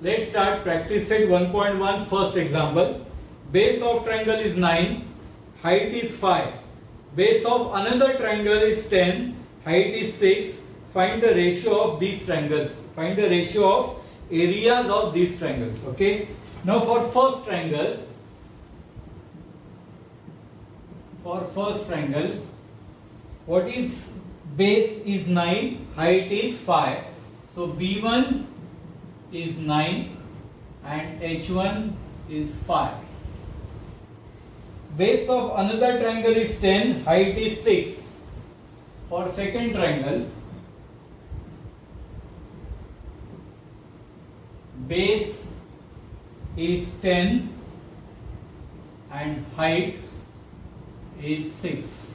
let's start practice set 1.1 first example. Base of triangle is 9, height is 5. Base of another triangle is 10, height is 6. Find the ratio of these triangles. Find the ratio of areas of these triangles. Okay. Now for first triangle, what is base is 9, height is 5. So B1 is 9 and H1 is 5. Base of another triangle is 10, height is 6. For second triangle, base is 10 and height is 6.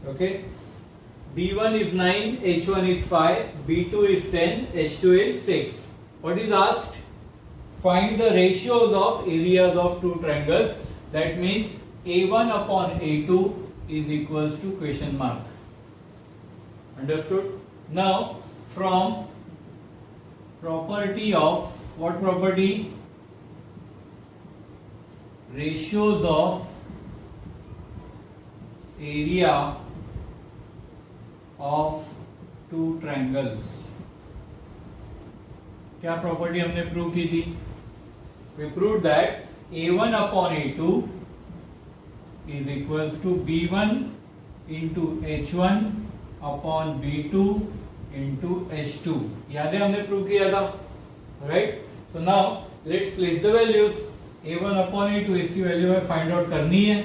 Okay. B1 is 9, H1 is 5, B2 is 10, H2 is 6. What is asked? Find the ratios of areas of two triangles. That means A1 upon A2 is equals to question mark. Understood? Now from property of what property? Ratios of area of two triangles. क्या property हमने prove की थी? We proved that A1 upon A2 is equals to B1 into H1 upon B2 into H2. याद है हमने prove किया था, right? So now let's place the values. A1 upon A2 इसकी वैल्यू हमें फाइंड आउट करनी है.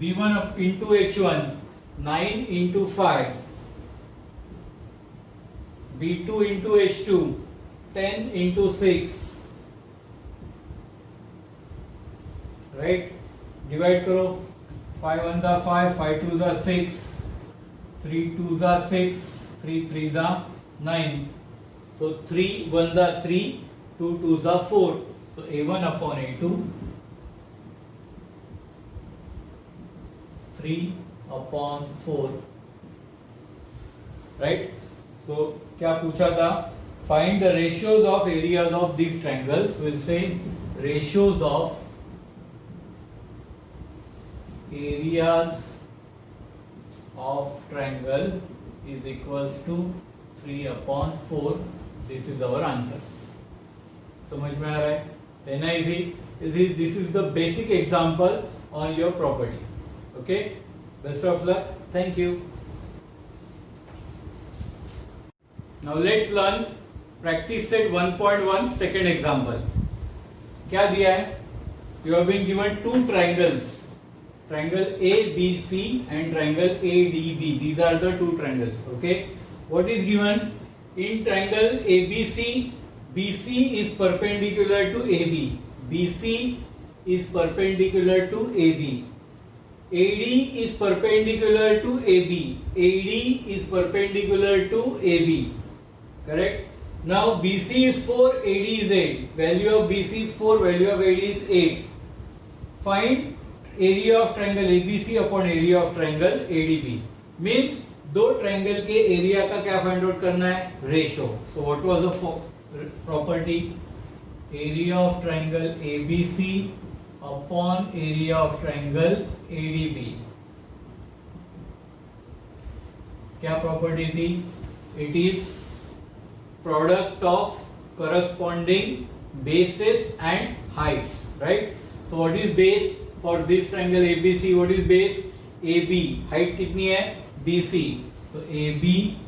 B1 into H1 9 into 5. B2 into H2 10 into 6. Right? Divide करो. 5 1 जा 5, 5 2 जा 6, 3 2 जा 6, 3 3 जा 9. So 3 1 जा 3, 2 2 जा 4. So A1 upon A2 3 upon 4. Right? So क्या पूछा था? Find the ratios of areas of these triangles. We'll say ratios of areas of triangle is equals to 3 upon 4. This is our answer. समझ में आ रहा है? लेना easy. This is the basic example on your property. Okay? Best of luck. Thank you. Now let's learn practice set 1.1 second example. क्या दिया है? You have been given two triangles. Triangle ABC and triangle ADB. These are the two triangles. Okay. What is given? In triangle ABC, BC is perpendicular to AB. BC is perpendicular to AB. AD is perpendicular to AB. AD is perpendicular to AB. Correct? Now BC is 4, AD is 8. Value of BC is 4, value of AD is 8. Find area of triangle ABC upon area of triangle ADB. Means दो triangle के area का क्या find out करना है? Ratio. So what was the property? Area of triangle ABC upon area of triangle ADB. क्या property थी? It is product of corresponding bases and heights, right? So what is base for this triangle ABC? What is base? AB. Height कितनी है? BC. So AB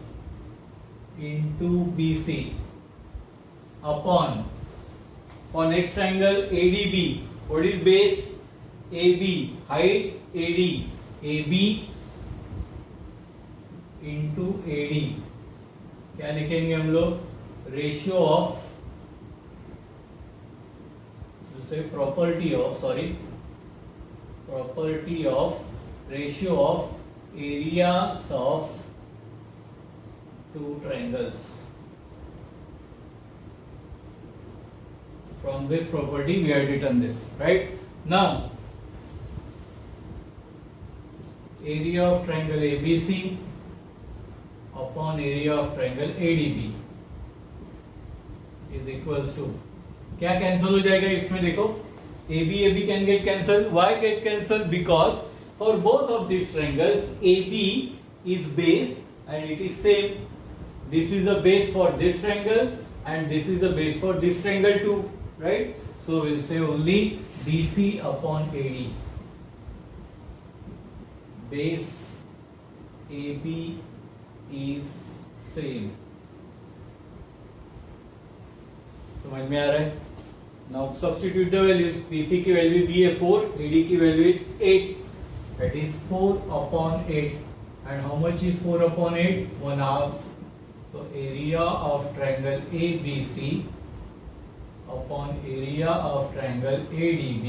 into BC upon for next triangle ADB. What is base? AB. Height AD. AB into AD. क्या लिखेंगे हम लोग? Ratio of property of ratio of areas of two triangles. From this property we have written this, right? Now area of triangle ABC upon area of triangle ADB is is equals to, क्या cancel हो जाएगा इसमें देखो, AB can get cancelled. Why get cancelled? Because for both of these triangles AB is base and it is same. This is the base for this triangle and this is the base for this triangle too, right? So we'll say only BC upon AD. Base AB is same. समझ में आ रहा है? Now substitute the values. BC की value दी है 4, AD की value is 8. That is 4 upon 8. And how much is 4 upon 8? 1/2. So area of triangle ABC upon area of triangle ADB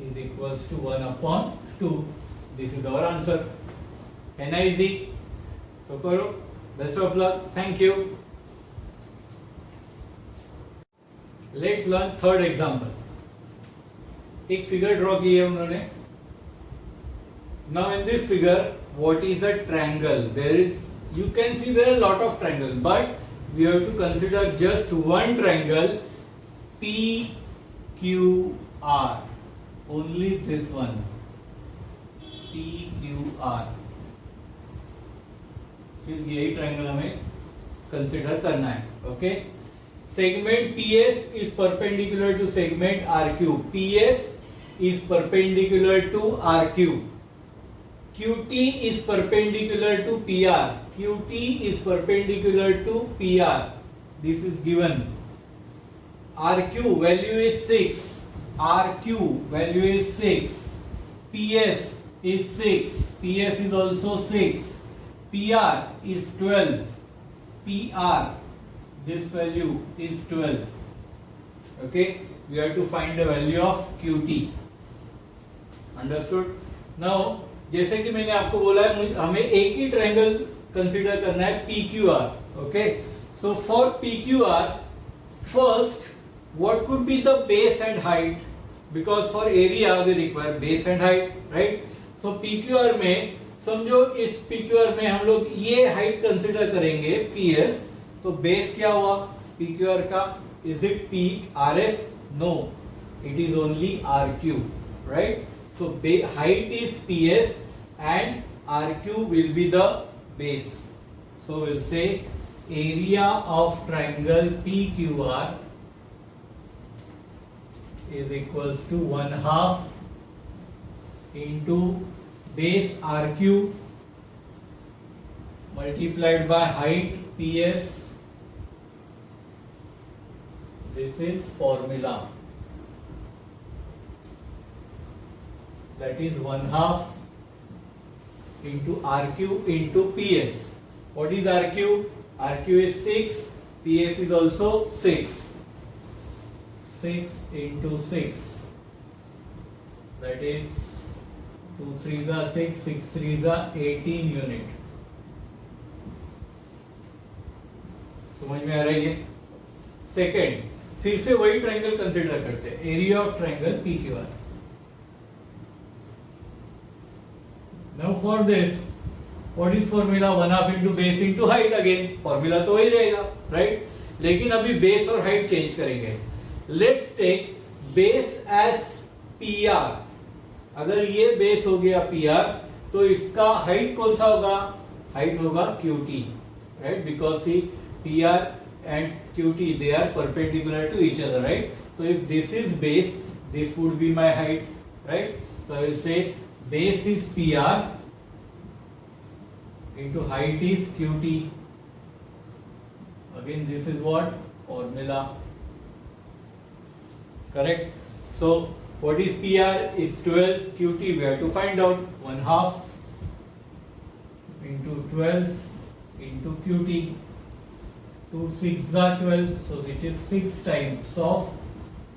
is equals to 1 upon 2. This is our answer. है ना easy? तो करो. Best of luck. Thank you. Let's learn third example. एक figure draw की है उन्होंने. Now in this figure, what is a triangle? There is, you can see there are a lot of triangles, but we have to consider just one triangle, PQR. Only this one, PQR. सिर्फ यही triangle हमें consider करना है. Okay. Segment PS is perpendicular to segment RQ. PS is perpendicular to RQ. QT is perpendicular to PR. QT is perpendicular to PR. This is given. RQ value is 6. RQ value is 6. PS is 6. PS is also 6. PR is 12. PR, this value is 12. Okay, we have to find the value of QT. Understood? Now, जैसे कि मैंने आपको बोला है हमें एक ही triangle consider करना है PQR. Okay, so for PQR, first what could be the base and height? Because for area we require base and height, right? So PQR में समझो इस PQR में हम लोग ये हाइट कंसीडर करेंगे PS. तो बेस क्या हुआ PQR का? Is it PRS? No, it is only RQ, right? So height is PS and RQ will be the base. So we'll say area of triangle PQR is equals to 1/2 into base RQ multiplied by height PS. This is formula. That is 1/2 into RQ into PS. What is RQ? RQ is 6. PS is also 6. 6 into 6. That is 2 3s are 6, 6 3s are 18 unit. समझ में आ रहा है ये? Second, फिर से वही triangle consider करते हैं, area of triangle PQR. Now for this, what is formula? 1/2 into base into height again. Formula तो वही रहेगा, राइट? लेकिन अभी बेस और हाइट चेंज करेंगे. Let's take base as PR. अगर ये बेस हो गया PR, तो इसका हाइट कौन सा होगा? हाइट होगा QT, right? Because see PR and QT, they are perpendicular to each other, right? So if this is base, this would be my height, right? So I will say base is PR into height is QT. Again, this is what? Formula. Correct? So what is PR? Is 12. QT we have to find out. 1/2 into 12 into QT. 2 6s are 12, so it is 6 times of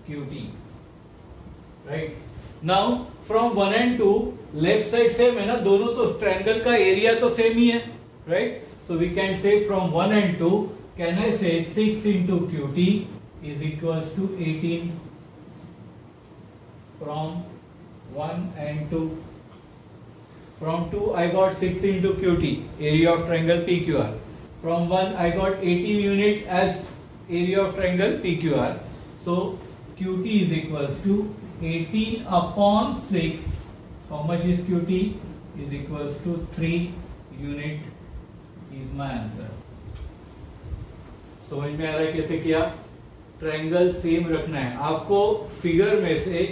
QT, right? Now from 1 and 2 left side same है ना, दोनों तो triangle का area तो same ही है, right? So we can say from 1 and 2, can I say 6 into QT is equals to 18? From 1 and 2, from 2 I got 6 into QT, area of triangle PQR. from 1 I got 18 unit as area of triangle PQR. So QT is equals to 18 upon 6. How much is QT? Is equals to 3 unit is my answer. समझ में आ रहा है कैसे किया? Triangle same रखना है आपको। Figure में से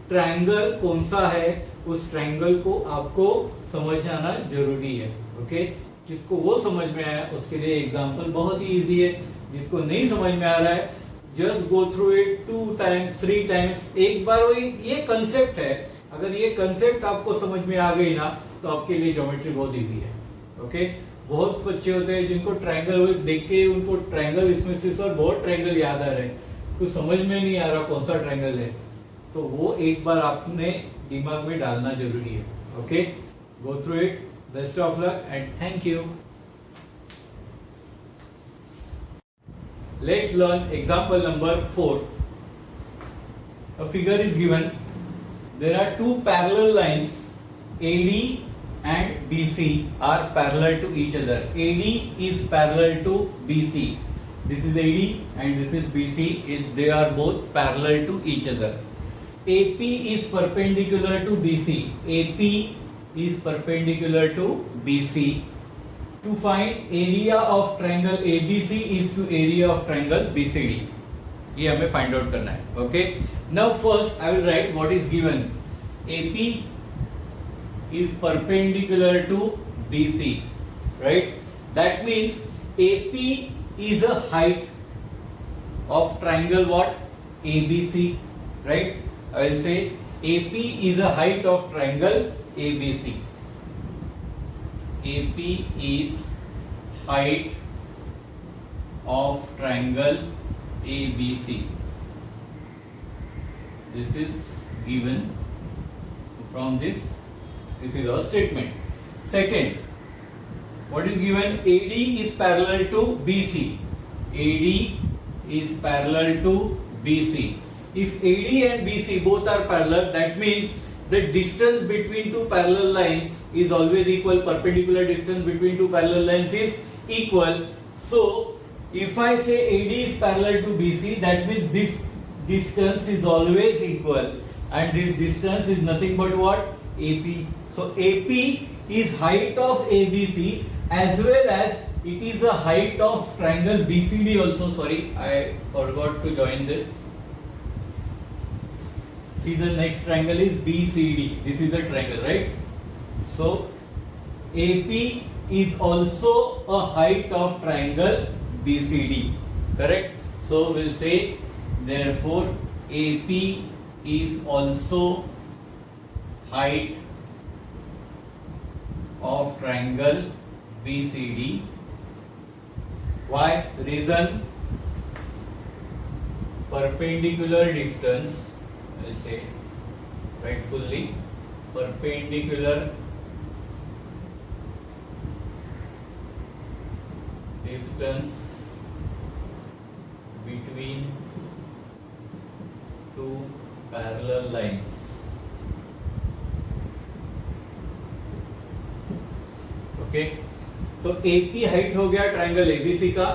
ट्रायंगल कौन सा है उस ट्रायंगल को आपको समझ आना जरूरी है। ओके, जिसको वो समझ में आया उसके लिए एग्जांपल बहुत ही इजी है। जिसको नहीं समझ में आ रहा है just go through it 2 times 3 times. एक बार वो ये कंसेप्ट है, अगर ये कंसेप्ट आपको समझ में आ गई ना तो आपके लिए ज्योमेट्री बहुत इजी है। ओके, बहुत बच्चे होते हैं जिनको ट्रायंगल देख के उनको ट्रायंगल इसमें से सर बहुत ट्रायंगल याद आ रहे हैं, कुछ समझ में नहीं आ रहा कौन सा ट्रायंगल है, तो वो एक बार आपने दिमाग में डालना जरूरी है। Okay, go through it. Best of luck and thank you. Let's learn example number 4. A figure is given. There are two parallel lines, AD and BC are parallel to each other. AD is parallel to BC. This is AD and this is BC. They are both parallel to each other. AP is perpendicular to BC. AP is perpendicular to BC. To find area of triangle ABC is to area of triangle BCD. ये हमें find out करना है. Okay. Now first I will write what is given. AP is perpendicular to BC. Right. That means AP is a height of triangle what? ABC. Right. I will say AP is a height of triangle ABC. AP is height of triangle ABC. This is given from this. This is our statement. Second, what is given? AD is parallel to BC. AD is parallel to BC. If AD and BC both are parallel, that means the distance between two parallel lines is always equal. Perpendicular distance between two parallel lines is equal. So if I say AD is parallel to BC, that means this distance is always equal, and this distance is nothing but what? AP. So AP is height of ABC as well as it is a height of triangle BCD also. Sorry, I forgot to join this. See, the next triangle is BCD. This is a triangle, right? So AP is also a height of triangle BCD. Correct? So we'll say therefore AP is also height of triangle BCD. Why? Reason, perpendicular distance. I'll say rightfully perpendicular distance between two parallel lines. Okay, तो AP height हो गया triangle ABC का,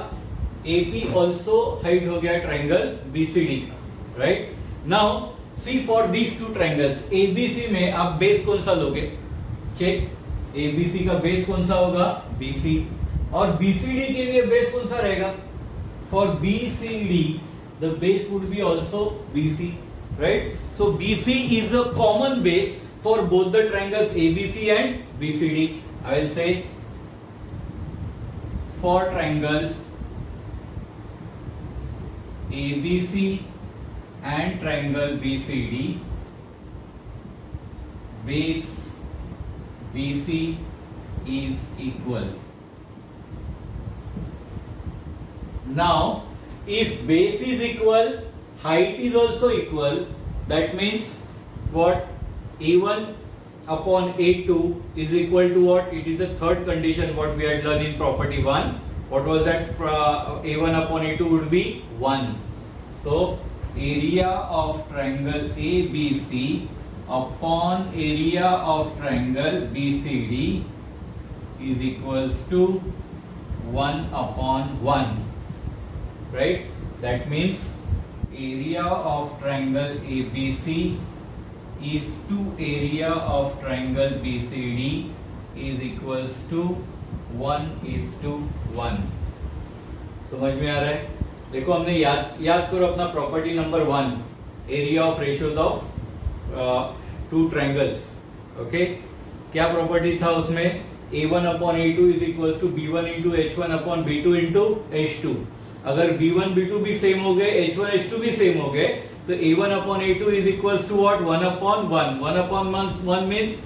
AP also height हो गया triangle BCD का, right? Now see for these two triangles, ABC में आप base कौन सा लोगे? चेक, ABC का बेस कौन सा होगा? BC, और BCD के लिए बेस कौन सा रहेगा? For BCD the base would be also BC, right? So BC is a common base for both the triangles ABC and BCD. I will say for triangles ABC and triangle BCD, base BC is equal. Now if base is equal, height is also equal. That means what? A1 upon A2 is equal to what? It is the third condition what we had learned in property 1. What was that? A1 upon A2 would be 1. So area of triangle ABC upon area of triangle BCD is equals to 1/1, right? That means area of triangle ABC is to area of triangle BCD is equals to 1:1. समझ में आ रहा है? देखो हमने याद करो अपना property number 1, area of ratios of two triangles. Okay, क्या प्रॉपर्टी था उसमें? A1/A2 is equals to B1 into H1/B2 into H2. अगर B1 B2 भी सेम हो गए, H1 H2 भी सेम हो गए, तो A1/A2 is equals to what? 1/1. 1/1 means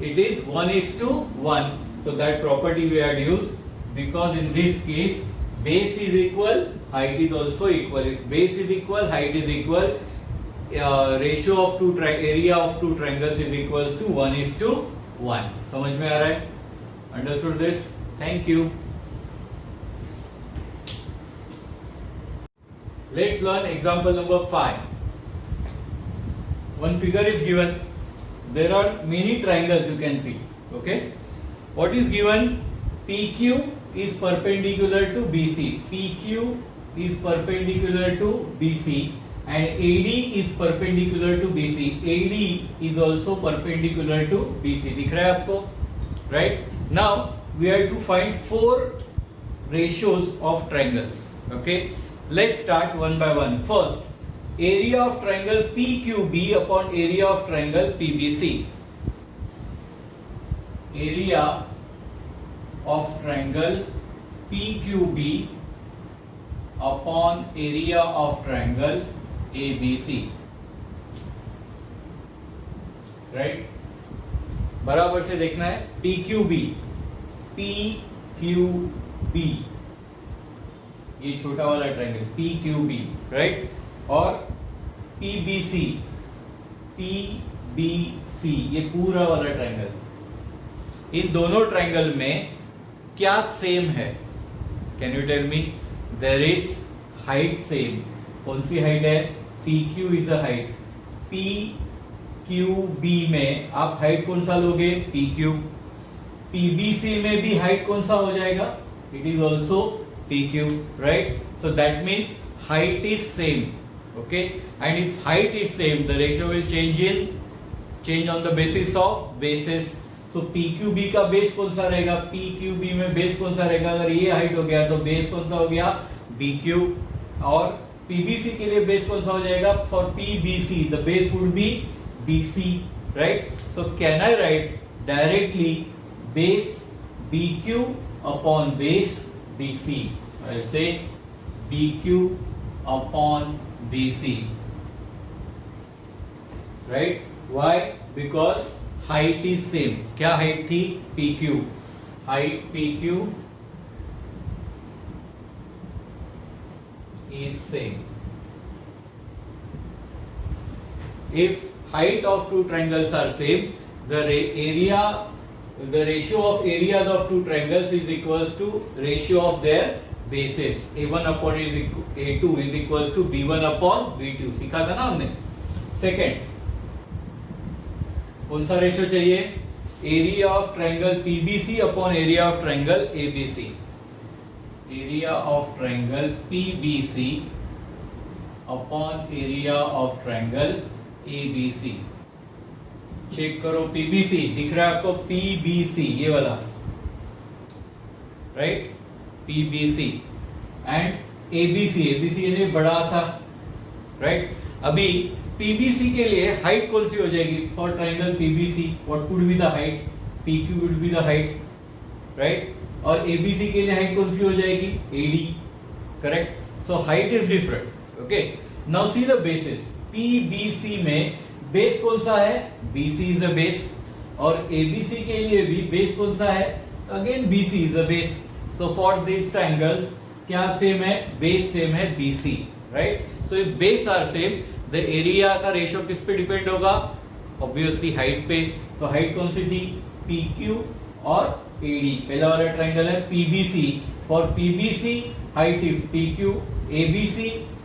it is 1:1. So that property we had used, because in this case base is equal, height is also equal. If base is equal, height is equal, ratio of area of two triangles is equals to 1:1. समझ में आ रहा है? Understood this? Thank you. Let's learn example number 5. One figure is given. There are many triangles you can see. Okay. What is given? PQ is perpendicular to BC. PQ is perpendicular to BC and AD is perpendicular to BC. AD is also perpendicular to BC. दिख रहा है आपको? Right? Now we have to find 4 ratios of triangles. Okay. Let's start one by one. First, area of triangle PQB upon area of triangle PBC. Area of triangle PQB upon area of triangle ABC. Right? बराबर से देखना है. PQB, PQB, ये छोटा वाला triangle PQB, right? और PBC, PBC, ये पूरा वाला ट्रायंगल. इन दोनों ट्रायंगल में क्या सेम है? Can you tell me? There is height same. कौन सी हाइट है? PQ is a height. PQB में आप हाइट कौन सा लोगे? PQ. PBC में भी हाइट कौन सा हो जाएगा? It is also PQ, right? So that means height is same, okay? And if height is same, the ratio will change on the basis of bases. So PQB का base कौन सा रहेगा? PQB में base कौन सा रहेगा? अगर ये हाइट हो गया तो बेस कौन सा हो गया? BQ. और PBC के लिए बेस कौन सा हो जाएगा? For PBC, the base would be BC, right? So can I write directly base BQ upon base BC? I'll say BQ upon BC, right? Why? Because height is same. क्या height थी? PQ. Height PQ is same. If height of two triangles are same, the ratio of areas of two triangles is equals to ratio of their bases. A1/A2 is equals to B1/B2. सीखा था ना हमने. Second, कौन सा ratio चाहिए? Area of triangle PBC upon area of triangle ABC. Area of triangle PBC upon area of triangle ABC. Check करो. PBC दिख रहा है आपको? PBC, ये वाला, right? PBC and ABC. ABC यानी बड़ा सा, राइट? अभी PBC के लिए हाइट कौन सी हो जाएगी? For triangle PBC what would be the height? PQ would be the height, right? और ABC के लिए हाइट कौन सी हो जाएगी? AD, correct? So height is different. Okay, now see the basis. PBC में बेस कौन सा है? BC is a base. और ABC के लिए भी बेस कौन सा है? Again BC is a base. So for this triangles क्या सेम है? बेस सेम है BC, right? So if base are same, the area का रेशियो किस पे डिपेंड होगा? ऑब्वियसली हाइट पे. तो हाइट कौन सी थी? PQ और AD. पहला वाला ट्रायंगल है PBC. For PBC height is PQ, ABC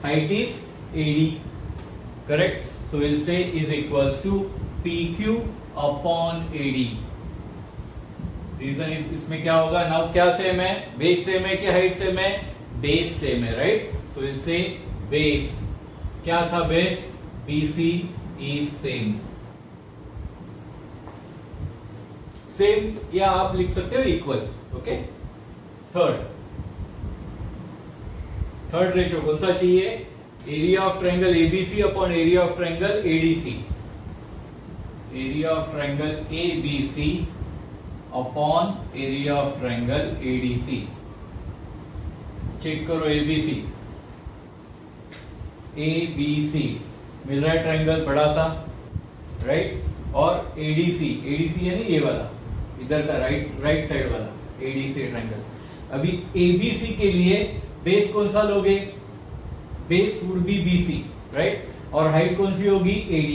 height is AD, correct? So we'll say is equals to PQ upon AD. Reason इसमें क्या होगा, नाउ क्या सेम है, बेस सेम है कि हाइट सेम है, बेस सेम है, राइट। तो इससे बेस क्या था, base BC is same, same या आप लिख सकते हो इक्वल, ओके। थर्ड रेशियो कौन सा चाहिए, area of triangle ABC upon area of triangle ADC, area of triangle ABC upon area of triangle ADC। Check करो ABC मिल रहा है ट्रायंगल बड़ा सा, राइट, और ADC यानी ये वाला इधर का राइट साइड वाला ADC ट्रायंगल। अभी ABC के लिए बेस कौन सा लोगे, base would be BC, right, और हाइट कौन सी होगी AD।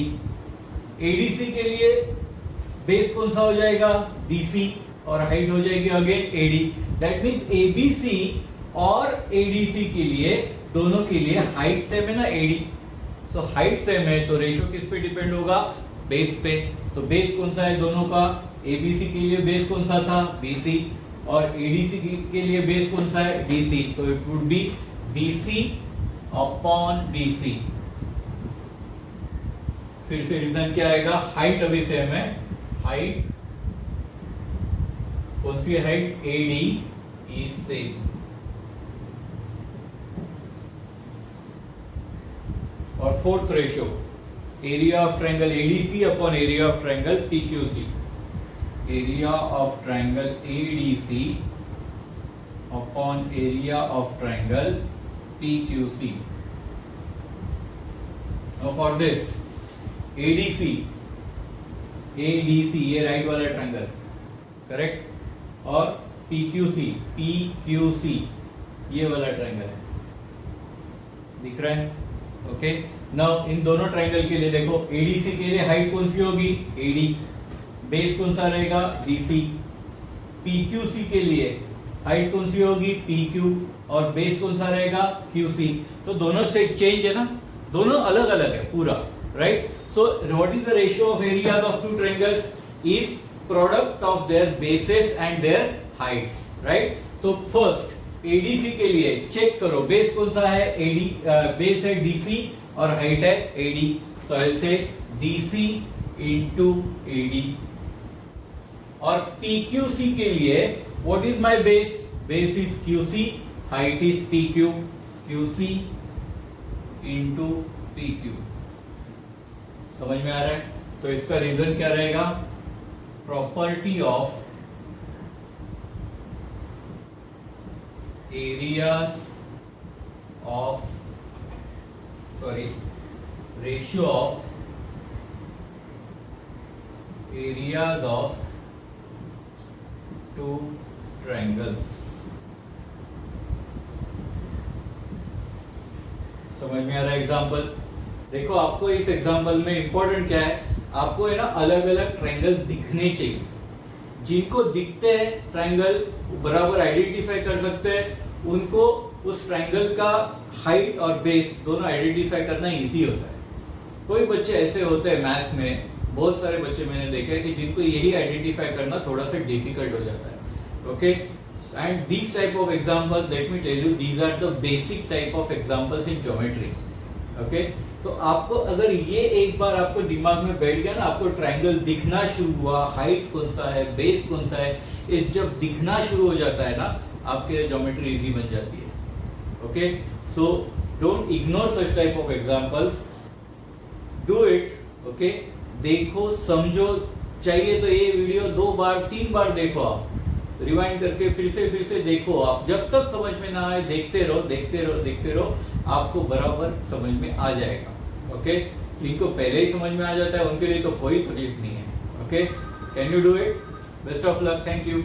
ADC के लिए बेस कौन सा हो जाएगा BC और हाइट हो जाएगी again AD। That means ABC और ADC के लिए दोनों के लिए हाइट सेम है ना AD। सो हाइट सेम है तो रेशियो किस पे डिपेंड होगा, बेस पे। तो बेस कौन सा है दोनों का, ABC के लिए बेस कौन सा था BC और ADC के लिए बेस कौन सा है DC। तो it would be BC upon BC। फिर से रीजन क्या आएगा, हाइट अभी सेम है, हाइट कौन सी हाइट AD इज सेम। और fourth ratio area of triangle ADC upon area of triangle PQC, area of triangle ADC upon area of triangle PQC। Now for this ADC ये right वाला triangle, correct, और PQC ये वाला triangle है, दिख रहा है, ओके। नाउ इन दोनों ट्रायंगल के लिए देखो, ADC के लिए हाइट कौन सी होगी AD, बेस कौन सा रहेगा DC। PQC के लिए हाइट कौन सी होगी PQ और बेस कौन सा रहेगा QC। तो दोनों से चेंज है ना, दोनों अलग अलग है पूरा, right. So what is the ratio of areas of two triangles, is product of their bases and there Heights, right. तो फर्स्ट ADC के लिए चेक करो, बेस कौन सा है बेस है DC और हाइट है AD। तो ऐसे DC into AD। और PQC के लिए what is my base, base is QC, height is PQ, QC into PQ। समझ में आ रहा है। तो इसका रीजन क्या रहेगा, property of areas of ratio of areas of two triangles। समझ में आ रहा है एग्जांपल। देखो आपको इस एग्जांपल में इंपॉर्टेंट क्या है, आपको है ना अलग अलग ट्रायंगल दिखने चाहिए, जिनको दिखते हैं ट्रायंगल बराबर आइडेंटिफाई कर सकते हैं, उनको उस ट्रायंगल का हाइट और बेस दोनों आइडेंटिफाई करना इजी होता है। कोई बच्चे ऐसे होते हैं मैथ्स में, बहुत सारे बच्चे मैंने देखे हैं कि जिनको यही आइडेंटिफाई करना थोड़ा सा डिफिकल्ट हो जाता है, okay. And this type of examples, let me tell you, these are the basic type of examples in geometry, okay. तो आपको अगर ये एक बार आपको दिमाग में बैठ गया ना, आपको ट्रायंगल दिखना शुरू हुआ, हाइट कौन सा है, बेस कौन सा है, ये जब दिखना शुरू हो जाता है ना, आपके लिए ज्योमेट्री इजी बन जाती है, okay. So don't ignore such type of examples, do it, okay. देखो समझो, चाहिए तो ये वीडियो 2 बार 3 बार देखो, आप रिवाइंड करके फिर से देखो। आप जब तक समझ में ना आए देखते रहो, आपको बराबर समझ में आ जाएगा, ओके। जिनको पहले ही समझ में आ जाता है उनके लिए तो कोई तकलीफ नहीं है, okay. Can you do it? Best of luck, thank you.